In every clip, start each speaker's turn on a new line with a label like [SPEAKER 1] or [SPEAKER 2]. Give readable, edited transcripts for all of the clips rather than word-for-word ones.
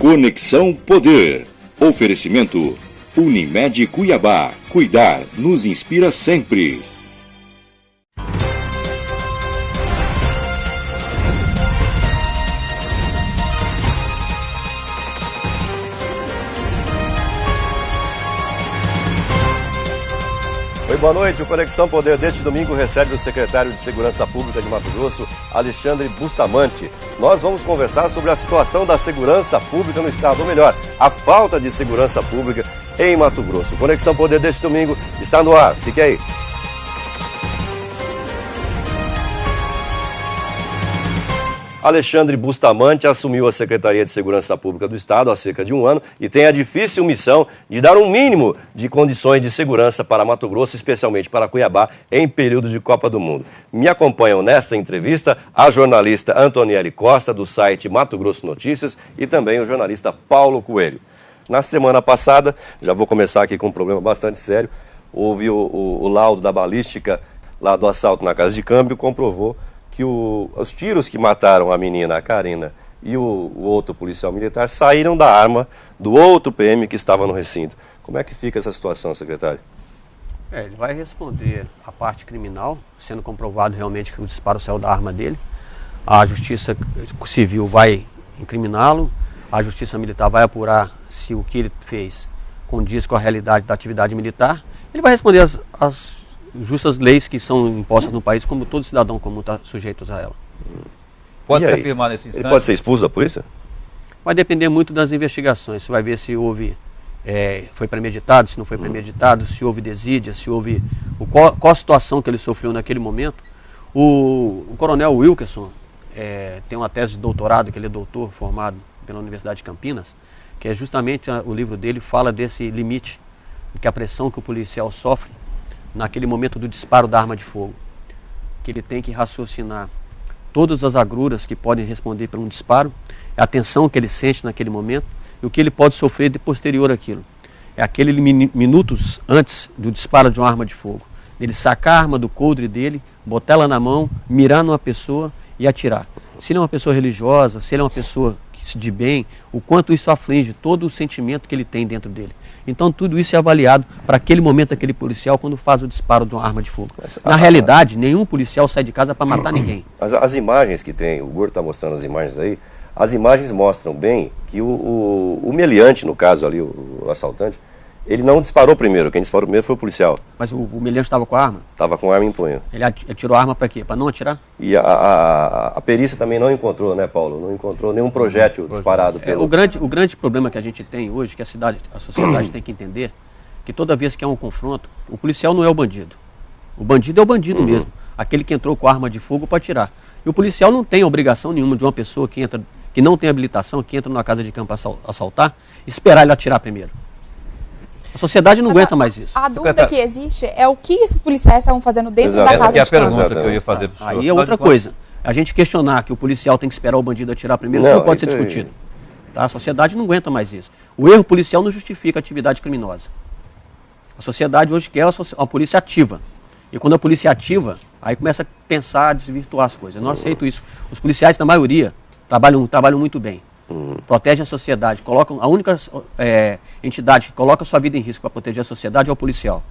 [SPEAKER 1] Conexão Poder. Oferecimento Unimed Cuiabá. Cuidar nos inspira sempre.
[SPEAKER 2] Oi, boa noite. O Conexão Poder deste domingo recebe o secretário de Segurança Pública de Mato Grosso, Alexandre Bustamante. Nós vamos conversar sobre a situação da segurança pública no estado, ou melhor, a falta de segurança pública em Mato Grosso. O Conexão Poder deste domingo está no ar. Fique aí. Alexandre Bustamante assumiu a Secretaria de Segurança Pública do Estado há cerca de um ano e tem a difícil missão de dar um mínimo de condições de segurança para Mato Grosso, especialmente para Cuiabá, em período de Copa do Mundo. Me acompanham nesta entrevista a jornalista Antoniele Costa, do site Mato Grosso Notícias, e também o jornalista Paulo Coelho. Na semana passada, já vou começar aqui com um problema bastante sério, houve o laudo da balística lá do assalto na Casa de Câmbio, comprovou que os tiros que mataram a menina, a Karina, e o outro policial militar saíram da arma do outro PM que estava no recinto. Como é que fica essa situação, secretário?
[SPEAKER 3] Ele vai responder a parte criminal, sendo comprovado realmente que o disparo saiu da arma dele. A Justiça Civil vai incriminá-lo, a Justiça Militar vai apurar se o que ele fez condiz com a realidade da atividade militar. Ele vai responder as justas leis que são impostas no país, como todo cidadão comum está sujeito a ela.
[SPEAKER 4] Pode se afirmar nesse instante?
[SPEAKER 2] Ele pode ser expulso da polícia?
[SPEAKER 3] Vai depender muito das investigações. Você vai ver se houve, foi premeditado, se não foi premeditado, se houve desídia, se houve qual a situação que ele sofreu naquele momento. O coronel Wilkerson tem uma tese de doutorado, que ele é doutor formado pela Universidade de Campinas, que é justamente o livro dele fala desse limite, que a pressão que o policial sofre naquele momento do disparo da arma de fogo, que ele tem que raciocinar todas as agruras que podem responder por um disparo, a tensão que ele sente naquele momento e o que ele pode sofrer de posterior àquilo. É aquele minutos antes do disparo de uma arma de fogo, ele sacar a arma do coldre dele, botar ela na mão, mirar numa pessoa e atirar. Se ele é uma pessoa religiosa, se ele é uma pessoa de bem, o quanto isso aflige todo o sentimento que ele tem dentro dele. Então tudo isso é avaliado para aquele momento, aquele policial, quando faz o disparo de uma arma de fogo. Na realidade, nenhum policial sai de casa para matar ninguém.
[SPEAKER 2] As imagens que tem, o Gordo está mostrando as imagens aí, as imagens mostram bem que o meliante, no caso ali, o assaltante, ele não disparou primeiro, quem disparou primeiro foi o policial.
[SPEAKER 3] Mas o meliante estava com a arma?
[SPEAKER 2] Estava com a arma em punho.
[SPEAKER 3] Ele atirou a arma para quê? Para não atirar?
[SPEAKER 2] E a perícia também não encontrou, né, Paulo? Não encontrou nenhum projétil disparado pelo...
[SPEAKER 3] O grande problema que a gente tem hoje, que a sociedade tem que entender, que toda vez que há um confronto, o policial não é o bandido. O bandido é o bandido mesmo, aquele que entrou com a arma de fogo para atirar. E o policial não tem obrigação nenhuma de uma pessoa que não tem habilitação, que entra numa casa de campo assaltar, esperar ele atirar primeiro. A sociedade não aguenta mais isso.
[SPEAKER 5] A dúvida que existe é o que esses policiais estavam fazendo dentro da casa de campo.
[SPEAKER 4] Essa é a pergunta que eu ia fazer para o senhor.
[SPEAKER 3] Aí é outra coisa. A gente questionar que o policial tem que esperar o bandido atirar primeiro, isso não pode ser discutido. Tá? A sociedade não aguenta mais isso. O erro policial não justifica a atividade criminosa. A sociedade hoje quer uma polícia ativa. E quando a polícia é ativa, aí começa a pensar, a desvirtuar as coisas. Eu não aceito isso. Os policiais, na maioria, trabalham muito bem. Protegem a sociedade, colocam, a única entidade que coloca a sua vida em risco para proteger a sociedade é o policial.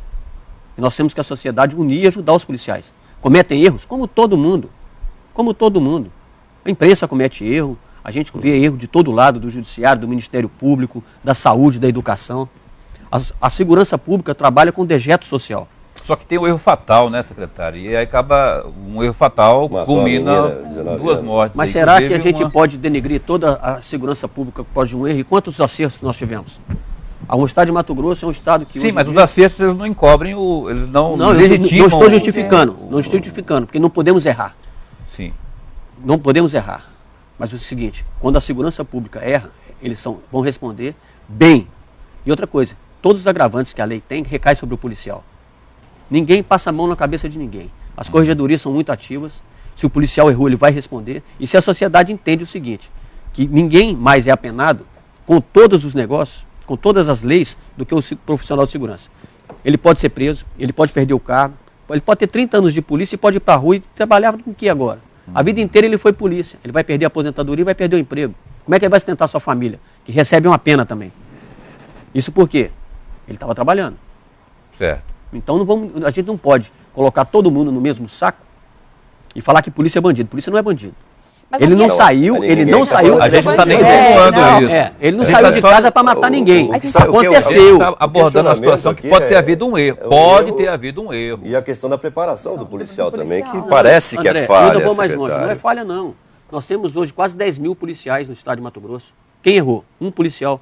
[SPEAKER 3] E nós temos que a sociedade unir e ajudar os policiais. Cometem erros, como todo mundo. Como todo mundo. A imprensa comete erro, a gente vê erro de todo lado, do judiciário, do Ministério Público, da saúde, da educação. A segurança pública trabalha com dejeto social.
[SPEAKER 4] Só que tem um erro fatal, né, secretário? E aí acaba, um erro fatal culmina duas mortes.
[SPEAKER 3] Mas será que a gente pode denegrir toda a segurança pública por causa de um erro? E quantos acertos nós tivemos? O estado de Mato Grosso é um estado que...
[SPEAKER 4] Sim, mas os acertos eles não encobrem, eles não legitimam...
[SPEAKER 3] Não estou justificando, não estou justificando, porque não podemos errar.
[SPEAKER 4] Sim.
[SPEAKER 3] Não podemos errar. Mas é o seguinte, quando a segurança pública erra, eles vão responder bem. E outra coisa, todos os agravantes que a lei tem recaem sobre o policial. Ninguém passa a mão na cabeça de ninguém. As corregedorias são muito ativas. Se o policial errou, ele vai responder. E se a sociedade entende o seguinte, que ninguém mais é apenado com todos os negócios, com todas as leis, do que o profissional de segurança. Ele pode ser preso, ele pode perder o cargo, ele pode ter 30 anos de polícia e pode ir para a rua e trabalhar com o que agora? A vida inteira ele foi polícia. Ele vai perder a aposentadoria e vai perder o emprego. Como é que ele vai sustentar sua família? que recebe uma pena também. Isso por quê? Ele estava trabalhando.
[SPEAKER 4] Certo.
[SPEAKER 3] Então a gente não pode colocar todo mundo no mesmo saco e falar que polícia é bandido. Polícia não é bandido.
[SPEAKER 5] Mas
[SPEAKER 3] Ele
[SPEAKER 5] a minha-
[SPEAKER 3] não saiu, ele não
[SPEAKER 2] tá
[SPEAKER 3] saiu.
[SPEAKER 2] falando
[SPEAKER 4] A gente não está nem
[SPEAKER 5] É,
[SPEAKER 4] insinuando
[SPEAKER 5] não.
[SPEAKER 4] isso.
[SPEAKER 3] Ele não
[SPEAKER 4] A gente
[SPEAKER 3] saiu
[SPEAKER 4] tá
[SPEAKER 3] de
[SPEAKER 4] só-
[SPEAKER 3] casa para matar ninguém.
[SPEAKER 5] A gente
[SPEAKER 3] Aconteceu.
[SPEAKER 4] Está abordando a situação que pode ter havido um erro. Pode ter havido um erro.
[SPEAKER 2] E a questão da preparação do policial
[SPEAKER 5] do
[SPEAKER 2] também,
[SPEAKER 5] policial.
[SPEAKER 2] que parece que
[SPEAKER 3] André,
[SPEAKER 2] é falha,
[SPEAKER 3] eu ainda vou mais longe.
[SPEAKER 2] secretário.
[SPEAKER 3] Não é falha, não. Nós temos hoje quase 10 mil policiais no estado de Mato Grosso. Quem errou? Um policial.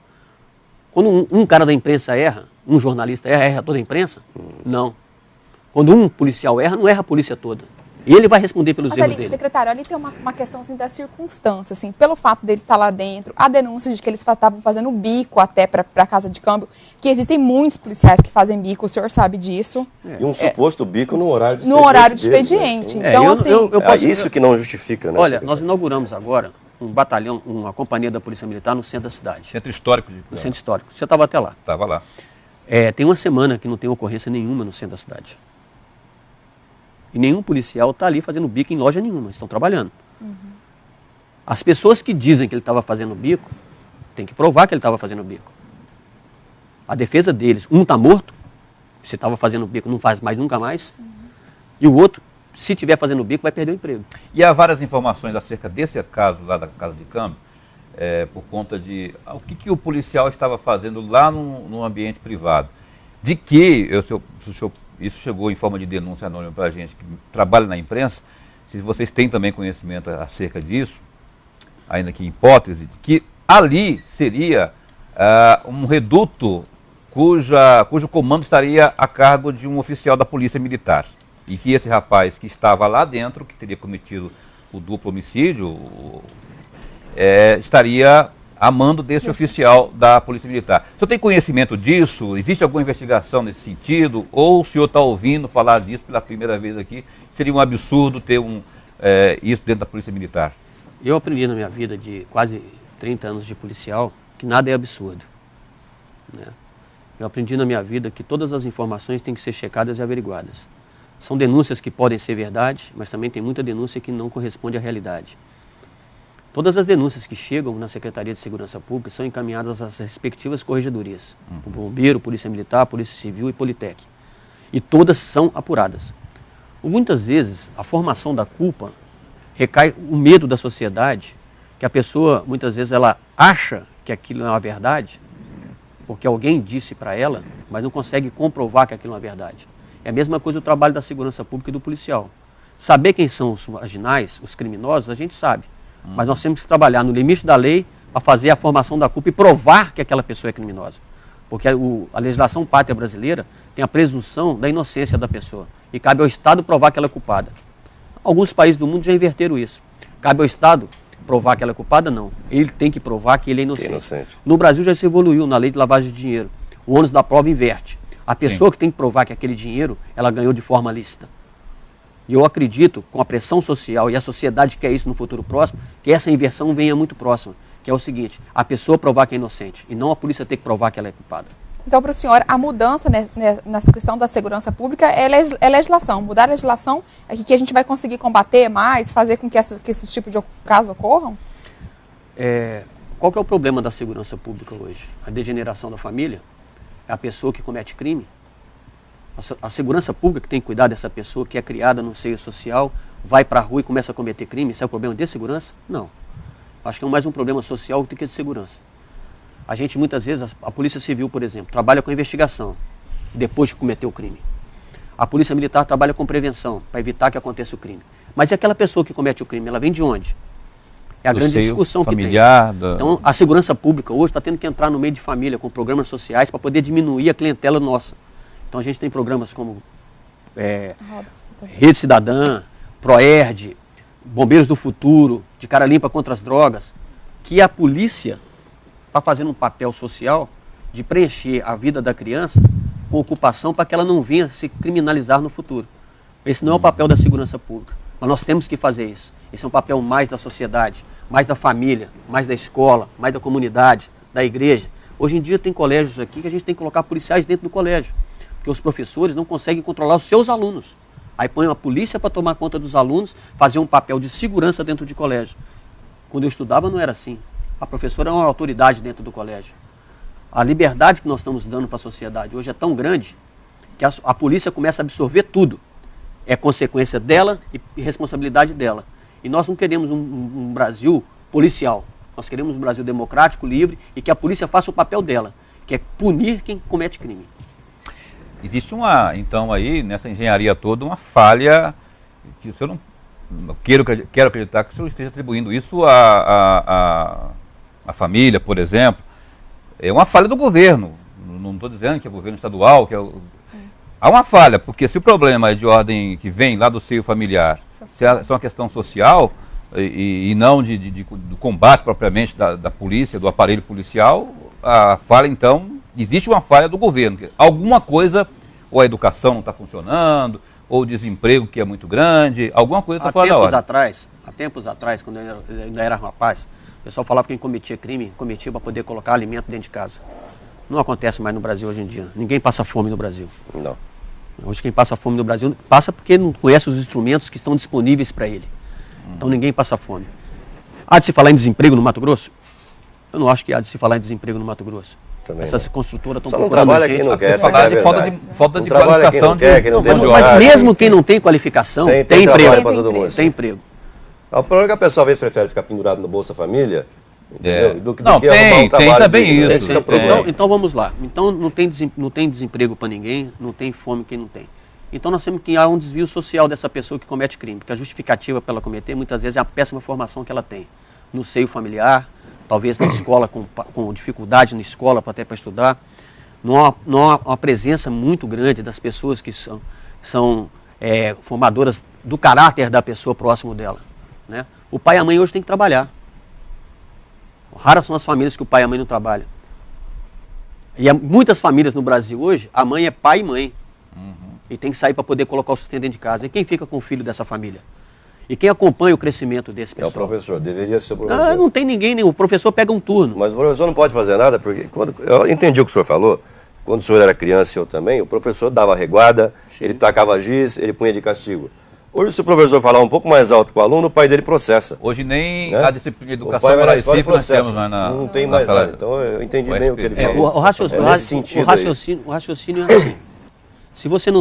[SPEAKER 3] Quando um cara da imprensa erra, um jornalista erra toda a imprensa? Não. Quando um policial erra, não erra a polícia toda. Ele vai responder pelos
[SPEAKER 5] Mas
[SPEAKER 3] erros
[SPEAKER 5] ali,
[SPEAKER 3] dele.
[SPEAKER 5] secretário, ali tem uma questão assim, da circunstância, assim, pelo fato dele estar lá dentro, a denúncia de que eles estavam fazendo bico até para a casa de câmbio, que existem muitos policiais que fazem bico, o senhor sabe disso,
[SPEAKER 2] E um suposto bico no horário de
[SPEAKER 5] no horário de
[SPEAKER 2] deles, né?
[SPEAKER 5] expediente.
[SPEAKER 2] Então,
[SPEAKER 5] Então, assim,
[SPEAKER 3] eu posso-
[SPEAKER 2] isso que não justifica, né?
[SPEAKER 3] Olha,
[SPEAKER 2] secretário?
[SPEAKER 3] nós inauguramos agora um batalhão, uma companhia da Polícia Militar no centro da cidade,
[SPEAKER 4] Centro histórico de
[SPEAKER 3] no centro histórico. Você estava até lá.
[SPEAKER 4] Estava lá.
[SPEAKER 3] Tem uma semana que não tem ocorrência nenhuma no centro da cidade. E nenhum policial está ali fazendo bico em loja nenhuma, estão trabalhando. As pessoas que dizem que ele estava fazendo bico, tem que provar que ele estava fazendo bico. A defesa deles, um está morto, se estava fazendo bico não faz mais nunca mais, e o outro, se estiver fazendo bico, vai perder o emprego.
[SPEAKER 4] E há várias informações acerca desse caso lá da casa de câmbio, por conta de o que o policial estava fazendo lá no ambiente privado. De que, isso chegou em forma de denúncia anônima para a gente que trabalha na imprensa, se vocês têm também conhecimento acerca disso, ainda que em hipótese, de que ali seria um reduto cujo comando estaria a cargo de um oficial da Polícia Militar. E que esse rapaz que estava lá dentro, que teria cometido o duplo homicídio, estaria a mando desse oficial da Polícia Militar. O senhor tem conhecimento disso? Existe alguma investigação nesse sentido? Ou o senhor está ouvindo falar disso pela primeira vez aqui? Seria um absurdo ter isso dentro da Polícia Militar?
[SPEAKER 3] Eu aprendi na minha vida de quase 30 anos de policial que nada é absurdo, né? Eu aprendi na minha vida que todas as informações têm que ser checadas e averiguadas. São denúncias que podem ser verdade, mas também tem muita denúncia que não corresponde à realidade. Todas as denúncias que chegam na Secretaria de Segurança Pública são encaminhadas às respectivas corregedorias, o Bombeiro, Polícia Militar, Polícia Civil e Politec. E todas são apuradas. Muitas vezes, a formação da culpa recai o medo da sociedade, que a pessoa, muitas vezes, ela acha que aquilo é uma verdade, porque alguém disse para ela, mas não consegue comprovar que aquilo é uma verdade. É a mesma coisa o trabalho da segurança pública e do policial. Saber quem são os marginais, os criminosos, a gente sabe. Mas nós temos que trabalhar no limite da lei para fazer a formação da culpa e provar que aquela pessoa é criminosa. Porque a legislação pátria brasileira tem a presunção da inocência da pessoa. E cabe ao Estado provar que ela é culpada. Alguns países do mundo já inverteram isso. Cabe ao Estado provar que ela é culpada? Não. Ele tem que provar que ele é inocente. No Brasil já se evoluiu na lei de lavagem de dinheiro. O ônus da prova inverte. A pessoa que tem que provar que aquele dinheiro ela ganhou de forma lícita. E eu acredito, com a pressão social e a sociedade quer isso no futuro próximo, que essa inversão venha muito próxima. Que é o seguinte, a pessoa provar que é inocente e não a polícia ter que provar que ela é culpada.
[SPEAKER 5] então, para o senhor, a mudança nessa questão da segurança pública é legislação. Mudar a legislação é que a gente vai conseguir combater mais, fazer com que esses tipos de casos ocorram?
[SPEAKER 3] Qual que é o problema da segurança pública hoje? A degeneração da família? É a pessoa que comete crime? A segurança pública que tem que cuidar dessa pessoa que é criada no seio social, vai para a rua e começa a cometer crime, isso é o problema de segurança? Não. Acho que é mais um problema social do que de segurança. A gente muitas vezes, a Polícia Civil, por exemplo, trabalha com investigação, depois de cometer o crime. A Polícia Militar trabalha com prevenção, para evitar que aconteça o crime. Mas e aquela pessoa que comete o crime, ela vem de onde? É a grande discussão que tem. Então, a segurança pública hoje está tendo que entrar no meio de família, com programas sociais, para poder diminuir a clientela nossa. Então, a gente tem programas como Rede Cidadã, Proerd, Bombeiros do Futuro, de Cara Limpa contra as Drogas, que a polícia está fazendo um papel social de preencher a vida da criança com ocupação para que ela não venha se criminalizar no futuro. Esse não é o papel da segurança pública, mas nós temos que fazer isso. Esse é um papel mais da sociedade, mais da família, mais da escola, mais da comunidade, da igreja. Hoje em dia tem colégios aqui que a gente tem que colocar policiais dentro do colégio, porque os professores não conseguem controlar os seus alunos. Aí põe a polícia para tomar conta dos alunos, fazer um papel de segurança dentro de colégio. Quando eu estudava não era assim. A professora é uma autoridade dentro do colégio. A liberdade que nós estamos dando para a sociedade hoje é tão grande que a polícia começa a absorver tudo. É consequência dela e responsabilidade dela. E nós não queremos um Brasil policial. Nós queremos um Brasil democrático, livre e que a polícia faça o papel dela, que é punir quem comete crime.
[SPEAKER 4] Existe então aí, nessa engenharia toda, uma falha que o senhor não quero acreditar que o senhor esteja atribuindo isso à família, por exemplo. É uma falha do governo. Não estou dizendo que é o governo estadual, há uma falha, porque se o problema é de ordem que vem lá do seio familiar, se é uma questão social e não do combate propriamente da polícia, do aparelho policial, a falha então, existe uma falha do governo. Alguma coisa, ou a educação não está funcionando, ou o desemprego que é muito grande, alguma coisa está fora da hora.
[SPEAKER 3] Há tempos atrás, quando eu ainda era rapaz, o pessoal falava que quem cometia crime, cometia para poder colocar alimento dentro de casa. Não acontece mais no Brasil hoje em dia. Ninguém passa fome no Brasil.
[SPEAKER 2] Não.
[SPEAKER 3] Hoje quem passa fome no Brasil passa porque não conhece os instrumentos que estão disponíveis para ele. Então ninguém passa fome. Há de se falar em desemprego no Mato Grosso? Eu não acho que há de se falar em desemprego no Mato Grosso.
[SPEAKER 2] Também
[SPEAKER 3] essas
[SPEAKER 2] não.
[SPEAKER 3] construtoras estão
[SPEAKER 2] Só não
[SPEAKER 3] procurando
[SPEAKER 2] trabalha
[SPEAKER 3] gente.
[SPEAKER 2] quem não quer,
[SPEAKER 4] falar de falta de qualificação
[SPEAKER 3] Mas mesmo quem não tem qualificação, tem emprego. Tem emprego.
[SPEAKER 2] O problema é que a pessoa às vezes prefere ficar pendurado no Bolsa Família, do que
[SPEAKER 4] não, tem também isso.
[SPEAKER 3] Então vamos lá. Então não tem desemprego para ninguém, não tem fome quem não tem. Então nós temos que há um desvio social dessa pessoa que comete crime, porque a justificativa para ela cometer muitas vezes é a péssima formação que ela tem no seio familiar, talvez na escola com dificuldade na escola até para estudar. Não há uma presença muito grande das pessoas que são formadoras do caráter da pessoa próximo dela, né? O pai e a mãe hoje têm que trabalhar. Raras são as famílias que o pai e a mãe não trabalham. E muitas famílias no Brasil hoje, a mãe é pai e mãe. E tem que sair para poder colocar o sustento dentro de casa. E quem fica com o filho dessa família? E quem acompanha o crescimento desse pessoal?
[SPEAKER 2] É o professor, deveria ser o professor.
[SPEAKER 3] Não tem ninguém, o professor pega um turno.
[SPEAKER 2] Mas o professor não pode fazer nada, porque eu entendi o que o senhor falou. Quando o senhor era criança e eu também, o professor dava reguada, ele tacava giz, ele punha de castigo. Hoje, se o professor falar um pouco mais alto com o aluno, o pai dele processa.
[SPEAKER 4] Hoje nem a disciplina de educação
[SPEAKER 2] moral e cívica
[SPEAKER 4] nós temos na
[SPEAKER 2] não tem mais nada. Então eu entendi bem o que ele falou.
[SPEAKER 3] O raciocínio é assim. Se você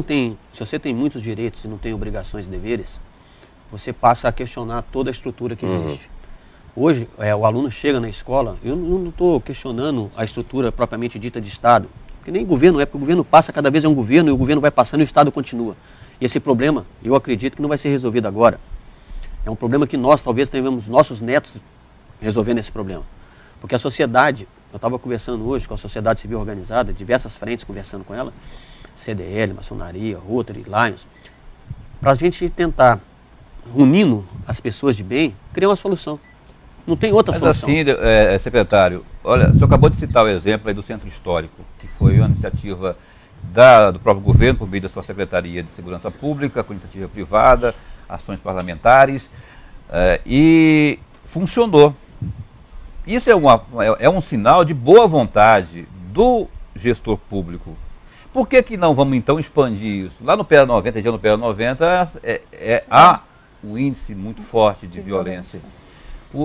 [SPEAKER 3] tem muitos direitos e não tem obrigações e deveres, você passa a questionar toda a estrutura que existe. Hoje, o aluno chega na escola, eu não estou questionando a estrutura propriamente dita de Estado, porque nem governo porque o governo passa, cada vez é um governo, e o governo vai passando e o Estado continua. E esse problema, eu acredito que não vai ser resolvido agora. É um problema que nós, talvez, tenhamos nossos netos resolvendo esse problema. Porque a sociedade, eu estava conversando hoje com a sociedade civil organizada, diversas frentes conversando com ela, CDL, maçonaria, Rotary, Lions, para a gente tentar, unindo as pessoas de bem, criar uma solução. Não tem outra solução.
[SPEAKER 4] Mas assim, secretário, olha, o senhor acabou de citar o exemplo aí do Centro Histórico, que foi uma iniciativa do próprio governo, por meio da sua Secretaria de Segurança Pública, com iniciativa privada, ações parlamentares, e funcionou. Isso é um sinal de boa vontade do gestor público. Por que não vamos então expandir isso? Lá no PL 90, região do PL 90, há um índice muito forte de violência.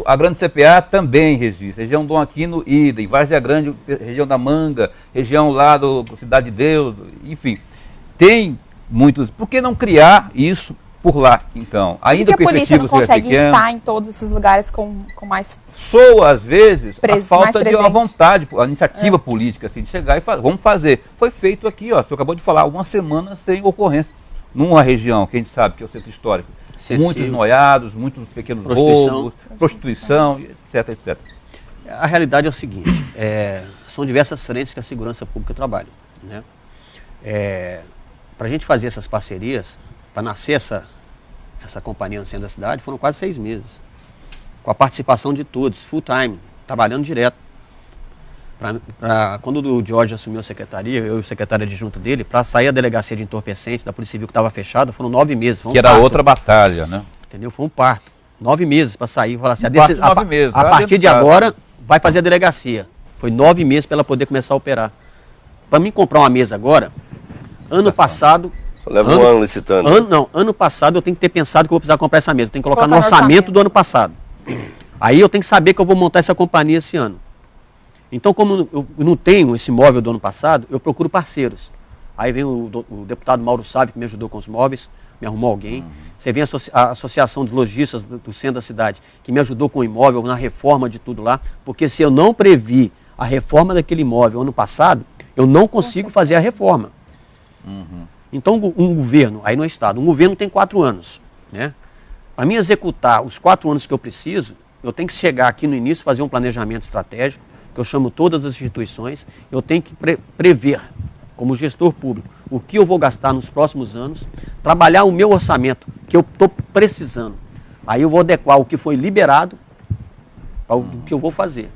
[SPEAKER 4] A Grande CPA também registra, região Dom Aquino, idem, Várzea Grande, região da Manga, região lá do Cidade de Deus, enfim. Tem muitos. Por que não criar isso por lá, então? Ainda
[SPEAKER 5] que a polícia não consegue estar em todos esses lugares com mais...
[SPEAKER 4] Soa, às vezes, a falta de uma vontade, a iniciativa política, assim, de chegar e fazer. Vamos fazer. Foi feito aqui, ó, o senhor acabou de falar, uma semana sem ocorrência. Numa região que a gente sabe que é o centro histórico. Muitos noiados, muitos pequenos roubos, prostituição, etc, etc.
[SPEAKER 3] A realidade é o seguinte, são diversas frentes que a segurança pública trabalha, né? Para a gente fazer essas parcerias, para nascer essa companhia no centro da cidade, foram quase 6 meses. Com a participação de todos, full time, trabalhando direto. Quando o Jorge assumiu a secretaria, eu e o secretário adjunto dele, para sair a delegacia de entorpecente da Polícia Civil que estava fechada, foram 9 meses.
[SPEAKER 4] Que era outra batalha, né?
[SPEAKER 3] Entendeu? Foi um parto. 9 meses para sair. Falar assim,
[SPEAKER 4] a
[SPEAKER 3] partir de agora, vai fazer a delegacia. Foi 9 meses para ela poder começar a operar. Para mim comprar uma mesa agora, ano passado...
[SPEAKER 2] Leva um ano licitando.
[SPEAKER 3] Ano passado eu tenho que ter pensado que eu vou precisar comprar essa mesa. Eu tenho que colocar no orçamento do ano passado. Aí eu tenho que saber que eu vou montar essa companhia esse ano. Então, como eu não tenho esse imóvel do ano passado, eu procuro parceiros. Aí vem o deputado Mauro Sávio, que me ajudou com os móveis, me arrumou alguém. Você vem a Associação dos Lojistas do Centro da Cidade, que me ajudou com o imóvel, na reforma de tudo lá. Porque se eu não previ a reforma daquele imóvel ano passado, eu não consigo fazer a reforma. Então, um governo, aí no Estado, um governo tem 4 anos, né? Para mim executar os 4 anos que eu preciso, eu tenho que chegar aqui no início, fazer um planejamento estratégico, que eu chamo todas as instituições, eu tenho que prever, como gestor público, o que eu vou gastar nos próximos anos, trabalhar o meu orçamento, que eu estou precisando. Aí eu vou adequar o que foi liberado ao que eu vou fazer.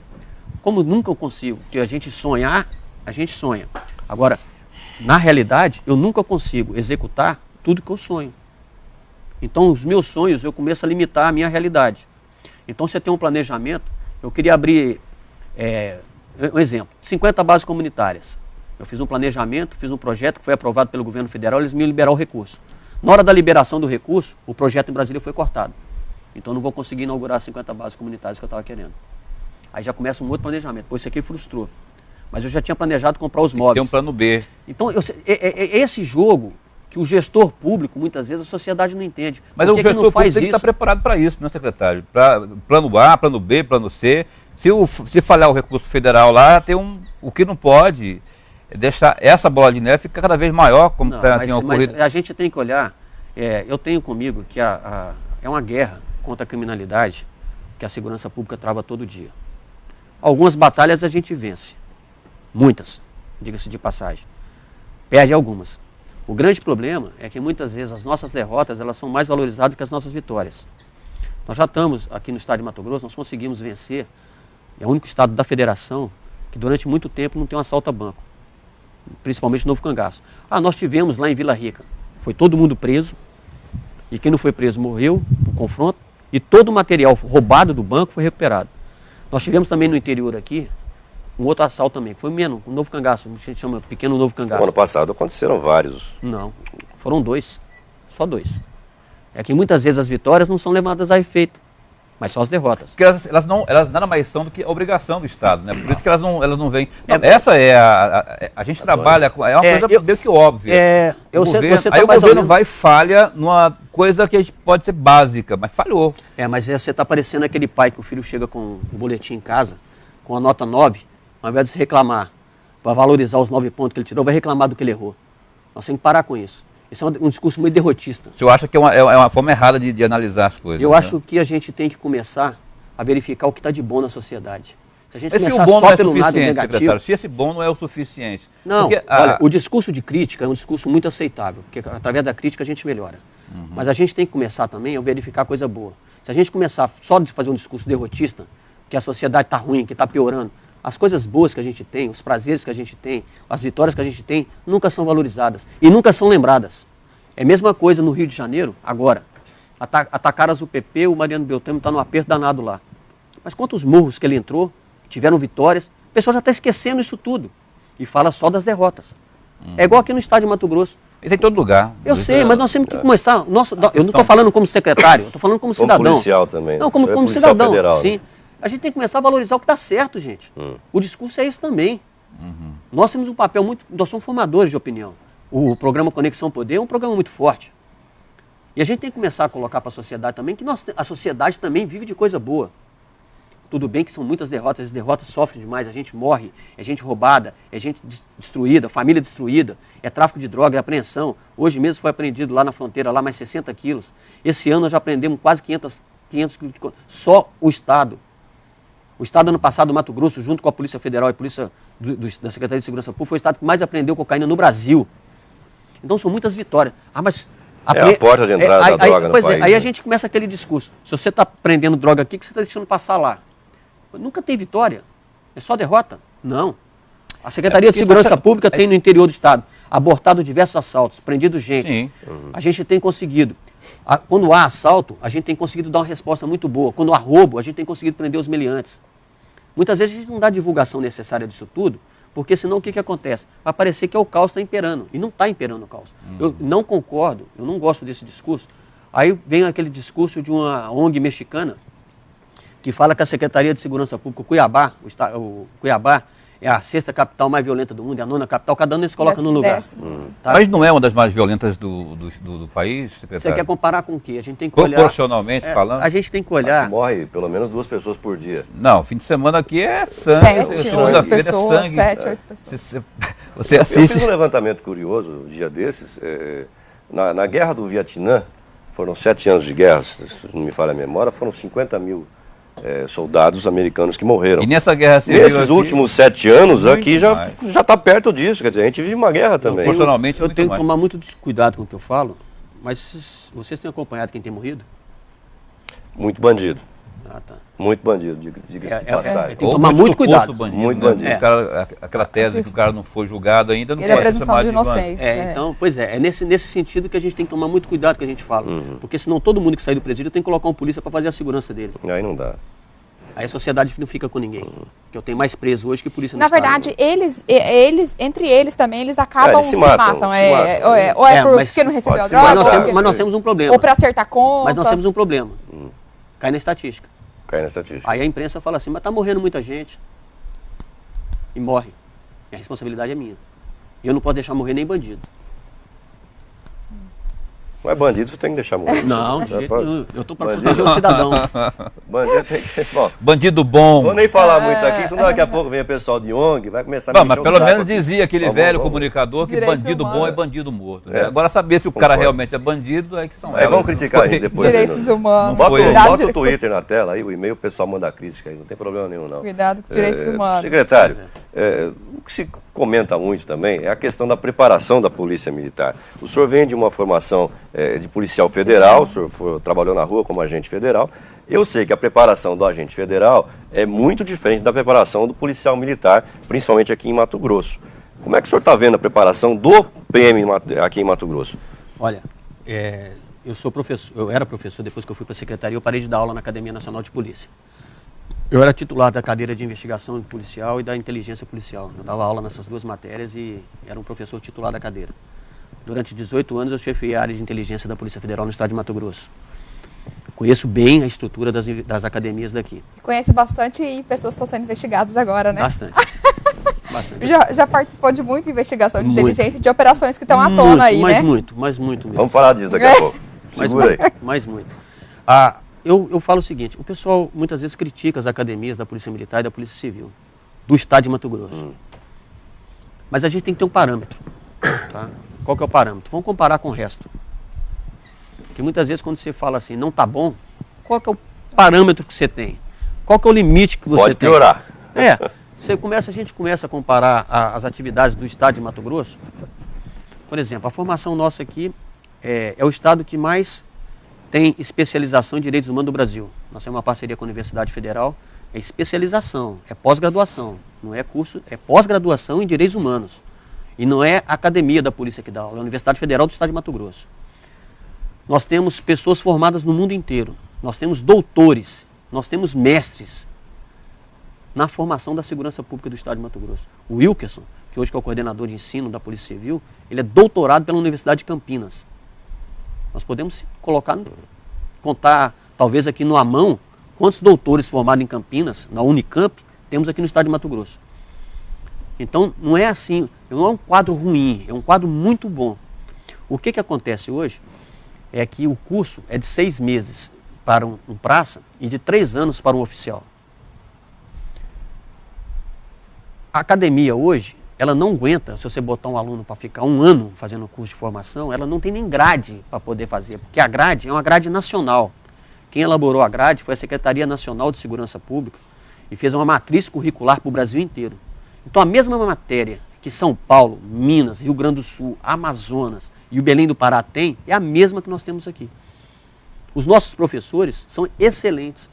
[SPEAKER 3] Como nunca eu consigo, que a gente sonhar, a gente sonha. Agora, na realidade, eu nunca consigo executar tudo que eu sonho. Então, os meus sonhos, eu começo a limitar a minha realidade. Então, você tem um planejamento, eu queria abrir, um exemplo, 50 bases comunitárias. Eu fiz um planejamento, fiz um projeto que foi aprovado pelo governo federal, eles me liberaram o recurso. Na hora da liberação do recurso, o projeto em Brasília foi cortado. Então, eu não vou conseguir inaugurar 50 bases comunitárias que eu estava querendo. Aí já começa um outro planejamento, pois isso aqui frustrou. Mas eu já tinha planejado comprar os móveis.
[SPEAKER 4] Tem um plano B.
[SPEAKER 3] Então, esse jogo que o gestor público, muitas vezes, a sociedade não entende.
[SPEAKER 4] Mas o gestor público tem que estar preparado para isso, né, secretário? Pra plano A, plano B, plano C. Se falhar o recurso federal lá, tem o que não pode deixar essa bola de neve ficar cada vez maior, como tem ocorrido.
[SPEAKER 3] Mas a gente tem que olhar, eu tenho comigo que é uma guerra contra a criminalidade que a segurança pública trava todo dia. Algumas batalhas a gente vence. Muitas, diga-se de passagem. Perde algumas. O grande problema é que muitas vezes as nossas derrotas elas são mais valorizadas que as nossas vitórias. Nós já estamos aqui no estado de Mato Grosso, nós conseguimos vencer. É o único estado da federação que durante muito tempo não tem um assalto a banco. Principalmente no Novo Cangaço. Nós tivemos lá em Vila Rica. Foi todo mundo preso. E quem não foi preso morreu por confronto. E todo o material roubado do banco foi recuperado. Nós tivemos também no interior aqui um outro assalto também, que foi menos, um Novo Cangaço, a gente chama Pequeno Novo Cangaço.
[SPEAKER 2] No ano passado aconteceram vários.
[SPEAKER 3] Não, foram 2, só 2. É que muitas vezes as vitórias não são levadas a efeito, mas só as derrotas.
[SPEAKER 4] Porque elas nada mais são do que a obrigação do Estado, né? Por isso que elas não vêm. Essa é a gente trabalha com. É uma coisa meio que óbvia. Aí o governo vai e falha numa coisa que a gente pode ser básica, mas falhou.
[SPEAKER 3] Mas você está parecendo aquele pai que o filho chega com um boletim em casa, com a nota 9, ao invés de se reclamar, para valorizar os 9 pontos que ele tirou, vai reclamar do que ele errou. Nós temos que parar com isso. Esse é um discurso muito derrotista.
[SPEAKER 4] O senhor acha que é uma forma errada de analisar as coisas?
[SPEAKER 3] Eu acho que a gente tem que começar a verificar o que está de bom na sociedade. Se a gente
[SPEAKER 4] começar
[SPEAKER 3] só pelo lado negativo...
[SPEAKER 4] Secretário, se esse bom não é o suficiente...
[SPEAKER 3] Não, olha, o discurso de crítica é um discurso muito aceitável, porque através da crítica a gente melhora. Mas a gente tem que começar também a verificar coisa boa. Se a gente começar só de fazer um discurso derrotista, que a sociedade está ruim, que está piorando, as coisas boas que a gente tem, os prazeres que a gente tem, as vitórias que a gente tem, nunca são valorizadas e nunca são lembradas. É a mesma coisa no Rio de Janeiro, agora. Atacaram as UPP, o Mariano Beltrame está num aperto danado lá. Mas quantos morros que ele entrou, tiveram vitórias, o pessoal já está esquecendo isso tudo e fala só das derrotas. É igual aqui no estado de Mato Grosso.
[SPEAKER 4] Isso é em todo lugar.
[SPEAKER 3] Eu sei, mas nós temos que começar... eu não estou falando como secretário, eu estou falando como cidadão.
[SPEAKER 2] Como policial também.
[SPEAKER 3] Não, como cidadão, federal, sim. Né? A gente tem que começar a valorizar o que dá certo, gente. O discurso é esse também. Nós temos um papel muito... Nós somos formadores de opinião. O programa Conexão Poder é um programa muito forte. E a gente tem que começar a colocar para a sociedade também que a sociedade também vive de coisa boa. Tudo bem que são muitas derrotas, as derrotas sofrem demais, a gente morre, é gente roubada, é gente destruída, família destruída, é tráfico de droga, é apreensão. Hoje mesmo foi apreendido lá na fronteira, lá mais 60 quilos. Esse ano nós já apreendemos quase 500 quilos, só o Estado. O Estado, ano passado, do Mato Grosso, junto com a Polícia Federal e a Polícia da Secretaria de Segurança Pública, foi o Estado que mais apreendeu cocaína no Brasil. Então são muitas vitórias. Mas
[SPEAKER 2] a porta de entrada da droga no país.
[SPEAKER 3] Aí a gente começa aquele discurso. Se você está prendendo droga aqui, o que você está deixando passar lá? Nunca tem vitória. É só derrota? Não. A Secretaria de Segurança Pública tem no interior do Estado abortado diversos assaltos, prendido gente.
[SPEAKER 4] Sim.
[SPEAKER 3] A gente tem conseguido. Quando há assalto, a gente tem conseguido dar uma resposta muito boa. Quando há roubo, a gente tem conseguido prender os meliantes. Muitas vezes a gente não dá a divulgação necessária disso tudo, porque senão o que acontece? Vai parecer que o caos está imperando. E não está imperando o caos. Eu não concordo, eu não gosto desse discurso. Aí vem aquele discurso de uma ONG mexicana, que fala que a Secretaria de Segurança Pública, o Cuiabá é a 6ª capital mais violenta do mundo, é a 9ª capital, cada ano eles colocam no lugar.
[SPEAKER 4] Tá? Mas não é uma das mais violentas do país, secretário?
[SPEAKER 3] Você quer comparar com o quê? A gente tem que olhar...
[SPEAKER 4] Proporcionalmente falando?
[SPEAKER 3] A gente tem que olhar...
[SPEAKER 2] Aqui morre pelo menos 2 pessoas por dia.
[SPEAKER 4] Não, fim de semana aqui é sangue.
[SPEAKER 5] 7, 8 pessoas, 7, 8 pessoas.
[SPEAKER 4] Você
[SPEAKER 2] Eu
[SPEAKER 4] assiste...
[SPEAKER 2] fiz um levantamento curioso, um dia desses, na guerra do Vietnã, foram 7 anos de guerra, se não me falha a memória, foram 50 mil soldados americanos que morreram.
[SPEAKER 4] E nessa guerra civil
[SPEAKER 2] Nesses
[SPEAKER 4] aqui,
[SPEAKER 2] últimos 7 anos,
[SPEAKER 4] muito
[SPEAKER 2] aqui já está perto disso, quer dizer, a gente vive uma guerra também.
[SPEAKER 4] proporcionalmente,
[SPEAKER 3] Eu
[SPEAKER 4] muito
[SPEAKER 3] tenho que
[SPEAKER 4] mais.
[SPEAKER 3] tomar muito cuidado com o que eu falo, mas vocês têm acompanhado quem tem morrido?
[SPEAKER 2] Muito bandido,
[SPEAKER 3] Ah, tá.
[SPEAKER 2] muito bandido, diga-se de passagem.
[SPEAKER 3] tem que tomar muito
[SPEAKER 4] suposto
[SPEAKER 3] cuidado.
[SPEAKER 2] Muito
[SPEAKER 4] né?
[SPEAKER 2] bandido.
[SPEAKER 4] O cara, aquela tese de que o cara não foi julgado ainda, não
[SPEAKER 5] Ele é
[SPEAKER 4] pode ser
[SPEAKER 5] presunção
[SPEAKER 4] chamado
[SPEAKER 5] de
[SPEAKER 4] de bandido.
[SPEAKER 5] inocência.
[SPEAKER 3] Então, pois é nesse sentido que a gente tem que tomar muito cuidado com o que a gente fala. Porque senão todo mundo que sair do presídio tem que colocar um polícia para fazer a segurança dele.
[SPEAKER 2] Aí não dá.
[SPEAKER 3] Aí a sociedade não fica com ninguém. Que eu tenho mais preso hoje que polícia no
[SPEAKER 5] Na
[SPEAKER 3] estado.
[SPEAKER 5] verdade, entre eles também, eles acabam
[SPEAKER 2] eles se
[SPEAKER 5] se
[SPEAKER 2] matam,
[SPEAKER 5] matam.
[SPEAKER 2] se matam.
[SPEAKER 5] Ou é
[SPEAKER 3] mas
[SPEAKER 5] porque não recebeu a
[SPEAKER 2] pode se
[SPEAKER 5] droga,
[SPEAKER 2] matar.
[SPEAKER 5] ou porque-
[SPEAKER 3] Mas nós temos um problema.
[SPEAKER 5] ou para acertar conta.
[SPEAKER 3] Mas nós temos um problema. Cai na estatística.
[SPEAKER 2] Cai na estatística.
[SPEAKER 3] Aí a imprensa fala assim, mas tá morrendo muita gente. E morre. E a responsabilidade é minha. E eu não posso deixar morrer nem bandido.
[SPEAKER 2] Mas bandido você tem que deixar morrer.
[SPEAKER 3] Não, de
[SPEAKER 2] Já
[SPEAKER 3] jeito
[SPEAKER 2] pode.
[SPEAKER 3] nenhum. Eu tô para
[SPEAKER 2] Bandido.
[SPEAKER 3] proteger o cidadão.
[SPEAKER 2] Bandido tem que... Bom,
[SPEAKER 4] Bandido bom.
[SPEAKER 2] vou nem falar muito aqui, senão daqui a pouco vem o pessoal de ONG, vai começar a
[SPEAKER 4] Bom,
[SPEAKER 2] me
[SPEAKER 4] mas
[SPEAKER 2] encher o
[SPEAKER 4] pelo
[SPEAKER 2] saco
[SPEAKER 4] menos
[SPEAKER 2] aqui.
[SPEAKER 4] dizia aquele
[SPEAKER 2] Vamos,
[SPEAKER 4] velho
[SPEAKER 2] vamos.
[SPEAKER 4] comunicador que
[SPEAKER 5] Direitos
[SPEAKER 4] bandido bom
[SPEAKER 5] humanos.
[SPEAKER 4] é bandido morto. Né?
[SPEAKER 2] É.
[SPEAKER 4] Agora saber se o cara
[SPEAKER 2] Concordo.
[SPEAKER 4] realmente é bandido é que são
[SPEAKER 2] Aí
[SPEAKER 4] elas.
[SPEAKER 2] vamos criticar a gente
[SPEAKER 4] Foi-
[SPEAKER 2] depois.
[SPEAKER 5] Direitos
[SPEAKER 2] né?
[SPEAKER 5] humanos.
[SPEAKER 4] Não foi.
[SPEAKER 5] Cuidado,
[SPEAKER 2] Bota o Twitter na tela aí, o e-mail, o pessoal manda a crítica aí, não tem problema nenhum não.
[SPEAKER 5] Cuidado com direitos humanos.
[SPEAKER 2] Secretário, o que se comenta muito também é a questão da preparação da Polícia Militar. O senhor vem de uma formação de policial federal, o senhor trabalhou na rua como agente federal. Eu sei que a preparação do agente federal é muito diferente da preparação do policial militar, principalmente aqui em Mato Grosso. Como é que o senhor está vendo a preparação do PM aqui em Mato Grosso?
[SPEAKER 3] Olha, eu sou professor, eu era professor depois que eu fui para a secretaria, eu parei de dar aula na Academia Nacional de Polícia. Eu era titular da cadeira de investigação policial e da inteligência policial. Eu dava aula nessas 2 matérias e era um professor titular da cadeira. Durante 18 anos eu chefiei a área de inteligência da Polícia Federal no estado de Mato Grosso. Conheço bem a estrutura das academias daqui.
[SPEAKER 5] Conhece bastante pessoas que estão sendo investigadas agora, né?
[SPEAKER 3] Bastante. Bastante.
[SPEAKER 5] Já participou de muita investigação de
[SPEAKER 3] Muito.
[SPEAKER 5] inteligência, de operações que estão à tona aí,
[SPEAKER 3] mas
[SPEAKER 5] né?
[SPEAKER 3] Mas muito mesmo.
[SPEAKER 2] Vamos falar disso daqui a pouco.
[SPEAKER 3] Mas
[SPEAKER 2] Segura aí.
[SPEAKER 3] muito, mas muito. Eu falo o seguinte, o pessoal muitas vezes critica as academias da Polícia Militar e da Polícia Civil, do estado de Mato Grosso. Mas a gente tem que ter um parâmetro. Tá? Qual que é o parâmetro? Vamos comparar com o resto. Porque muitas vezes quando você fala assim, não tá bom, qual que é o parâmetro que você tem? Qual que é o limite que você
[SPEAKER 2] Pode
[SPEAKER 3] tem?
[SPEAKER 2] piorar.
[SPEAKER 3] A gente começa a comparar as atividades do estado de Mato Grosso. Por exemplo, a formação nossa aqui é o estado que mais tem especialização em direitos humanos do Brasil. Nós temos uma parceria com a Universidade Federal, é especialização, é pós-graduação, não é curso, é pós-graduação em direitos humanos. E não é a academia da polícia que dá aula, é a Universidade Federal do Estado de Mato Grosso. Nós temos pessoas formadas no mundo inteiro, nós temos doutores, nós temos mestres na formação da segurança pública do Estado de Mato Grosso. O Wilkerson, que hoje é o coordenador de ensino da Polícia Civil, ele é doutorado pela Universidade de Campinas. Nós podemos contar, talvez aqui numa mão, quantos doutores formados em Campinas, na Unicamp, temos aqui no estado de Mato Grosso. Então, não é assim, não é um quadro ruim, é um quadro muito bom. O que acontece hoje é que o curso é de 6 meses para um praça e de 3 anos para um oficial. A academia hoje, ela não aguenta, se você botar um aluno para ficar 1 ano fazendo o curso de formação, ela não tem nem grade para poder fazer, porque a grade é uma grade nacional. Quem elaborou a grade foi a Secretaria Nacional de Segurança Pública e fez uma matriz curricular para o Brasil inteiro. Então a mesma matéria que São Paulo, Minas, Rio Grande do Sul, Amazonas e o Belém do Pará tem, é a mesma que nós temos aqui. Os nossos professores são excelentes.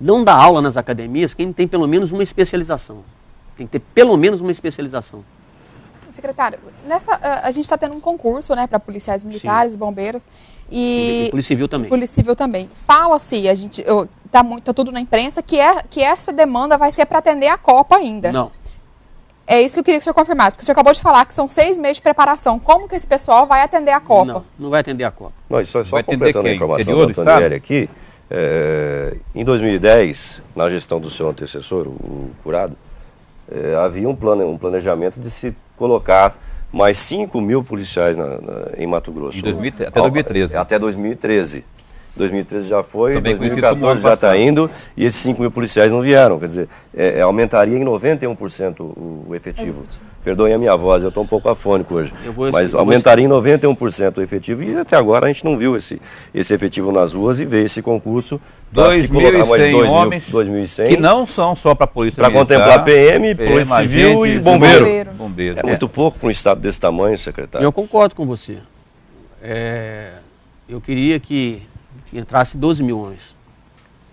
[SPEAKER 3] Não dá aula nas academias quem tem pelo menos uma especialização. Tem que ter pelo menos uma especialização.
[SPEAKER 5] Secretário, a gente está tendo um concurso, né, para policiais militares, bombeiros
[SPEAKER 3] E Polícia Civil também.
[SPEAKER 5] Polícia Civil também. Fala-se, tá tudo na imprensa, que essa demanda vai ser para atender a Copa ainda.
[SPEAKER 3] Não.
[SPEAKER 5] É isso que eu queria que o senhor confirmasse, porque o senhor acabou de falar que são 6 meses de preparação. Como que esse pessoal vai atender a Copa?
[SPEAKER 3] Não vai atender a Copa.
[SPEAKER 2] Não, só
[SPEAKER 4] Vai atender
[SPEAKER 2] completando a
[SPEAKER 4] quem?
[SPEAKER 2] informação
[SPEAKER 4] Interior
[SPEAKER 2] do
[SPEAKER 4] do
[SPEAKER 2] Antonieri aqui, Em 2010, na gestão do seu antecessor, o Curado, havia um planejamento de se colocar mais 5 mil policiais em Mato Grosso.
[SPEAKER 4] Até 2013.
[SPEAKER 2] Até 2013. 2013 já foi,
[SPEAKER 4] também
[SPEAKER 2] 2014 já está indo, e esses 5 mil policiais não vieram. Quer dizer, aumentaria em 91% o efetivo. Perdoem a minha voz, eu estou um pouco afônico hoje. Mas aumentaria em 91% o efetivo, e até agora a gente não viu esse efetivo nas ruas, e veio esse concurso para se colocar mais 2.100
[SPEAKER 4] que não são só para a polícia
[SPEAKER 2] militar, para contemplar PM, polícia civil e bombeiro.
[SPEAKER 4] Bombeiro.
[SPEAKER 2] É muito pouco para um estado desse tamanho, secretário.
[SPEAKER 3] Eu concordo com você. Eu queria que entrasse 12 mil homens.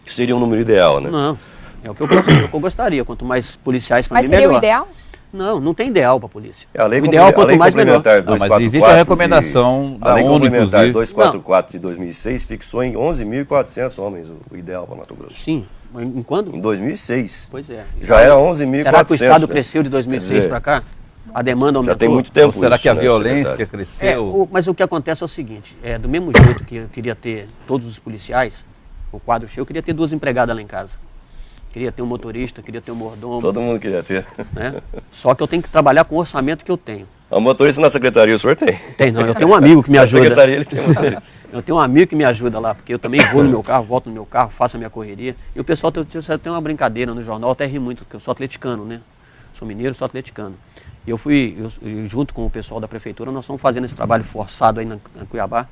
[SPEAKER 2] Que seria um número ideal, né?
[SPEAKER 3] Não, é o que eu gostaria. Quanto mais policiais para mim, melhor.
[SPEAKER 5] Mas seria o ideal?
[SPEAKER 3] Não tem ideal para a polícia.
[SPEAKER 2] A lei
[SPEAKER 3] o ideal, quanto mais, melhor.
[SPEAKER 4] Mas existe a recomendação da ONU,
[SPEAKER 2] complementar 244 de 2006 fixou em 11.400 homens o ideal para Mato Grosso.
[SPEAKER 3] Sim. Em quando?
[SPEAKER 2] Em 2006.
[SPEAKER 3] Pois é.
[SPEAKER 2] Já era 11.400.
[SPEAKER 3] Será que o Estado cresceu de 2006 para cá? A demanda aumentou?
[SPEAKER 2] Já tem muito tempo.
[SPEAKER 4] Será que a violência
[SPEAKER 2] secretário?
[SPEAKER 4] cresceu?
[SPEAKER 3] Mas o que acontece é o seguinte, do mesmo jeito que eu queria ter todos os policiais, o quadro cheio, eu queria ter 2 empregadas lá em casa. Queria ter um motorista, queria ter um mordomo.
[SPEAKER 2] Todo mundo queria ter.
[SPEAKER 3] Né? Só que eu tenho que trabalhar com o orçamento que eu tenho.
[SPEAKER 2] O motorista na secretaria o senhor tem?
[SPEAKER 3] Tem, não. Eu tenho um amigo que me ajuda.
[SPEAKER 2] Na secretaria ele tem um motorista.
[SPEAKER 3] Eu tenho um amigo que me ajuda lá, porque eu também vou no meu carro, volto no meu carro, faço a minha correria. E o pessoal tem uma brincadeira no jornal, até ri muito, porque eu sou atleticano, né? Sou mineiro, sou atleticano. E eu junto com o pessoal da prefeitura, nós estamos fazendo esse trabalho forçado aí na Cuiabá,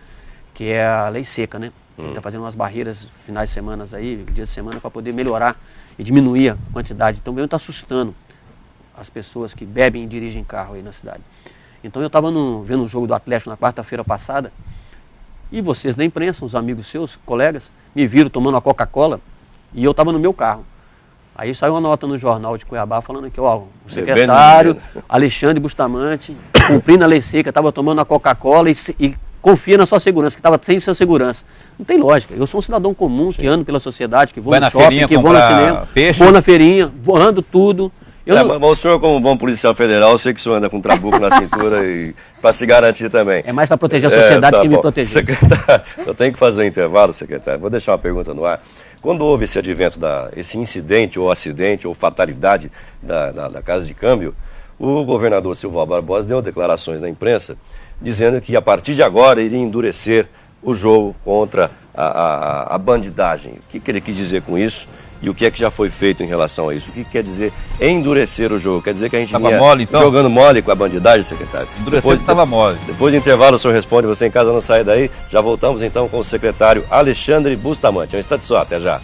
[SPEAKER 3] que é a lei seca, né? A gente está fazendo umas barreiras finais de semana aí, dias de semana, para poder melhorar e diminuir a quantidade. Então, mesmo está assustando as pessoas que bebem e dirigem carro aí na cidade. Então, eu estava vendo um jogo do Atlético na quarta-feira passada, e vocês da imprensa, os amigos seus, colegas, me viram tomando a Coca-Cola, e eu estava no meu carro. Aí saiu uma nota no jornal de Cuiabá falando que o secretário Alexandre Bustamante, cumprindo a lei seca, estava tomando a Coca-Cola e confia na sua segurança, que estava sem sua segurança. Não tem lógica. Eu sou um cidadão comum, que ando pela sociedade, que vou no shopping, que vou no cinema, vou na feirinha, ando tudo.
[SPEAKER 2] Mas o senhor, como bom policial federal, eu sei que o senhor anda com um trabuco na cintura e para se garantir também.
[SPEAKER 3] É mais para proteger a sociedade que me proteger.
[SPEAKER 2] Secretário, eu tenho que fazer um intervalo, secretário. Vou deixar uma pergunta no ar. Quando houve esse advento, esse incidente ou acidente ou fatalidade da Casa de Câmbio, o governador Silval Barbosa deu declarações na imprensa dizendo que a partir de agora iria endurecer o jogo contra a bandidagem. O que ele quis dizer com isso? E o que é que já foi feito em relação a isso? O que quer dizer endurecer o jogo? Quer dizer que a gente
[SPEAKER 4] estava mole, então?
[SPEAKER 2] Jogando mole com a bandidagem, secretário?
[SPEAKER 4] Endurecer estava mole.
[SPEAKER 2] Depois do intervalo o senhor responde, você em casa não sai daí. Já voltamos então com o secretário Alexandre Bustamante. É um instante só, até já.